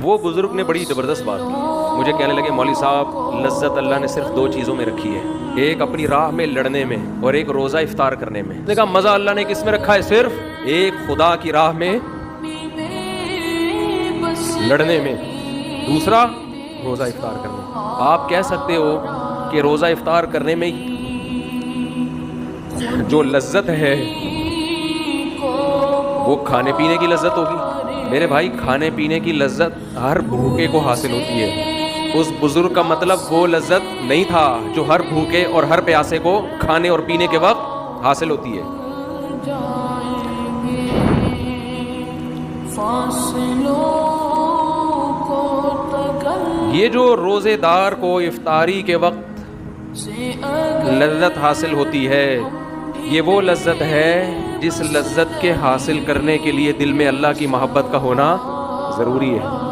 وہ بزرگ نے بڑی زبردست بات کی، مجھے کہنے لگے مولوی صاحب لذت اللہ نے صرف 2 چیزوں میں رکھی ہے، ایک اپنی راہ میں لڑنے میں اور ایک روزہ افطار کرنے میں۔ نے کہا مزہ اللہ نے کس میں رکھا ہے؟ صرف ایک خدا کی راہ میں لڑنے میں، دوسرا روزہ افطار کرنے میں۔ آپ کہہ سکتے ہو کہ روزہ افطار کرنے میں جو لذت ہے وہ کھانے پینے کی لذت ہوگی؟ میرے بھائی کھانے پینے کی لذت ہر بھوکے کو حاصل ہوتی ہے۔ اس بزرگ کا مطلب وہ لذت نہیں تھا جو ہر بھوکے اور ہر پیاسے کو کھانے اور پینے کے وقت حاصل ہوتی ہے۔ یہ جو روزے دار کو افطاری کے وقت لذت حاصل ہوتی ہے، یہ وہ لذت ہے جس لذت کے حاصل کرنے کے لیے دل میں اللہ کی محبت کا ہونا ضروری ہے۔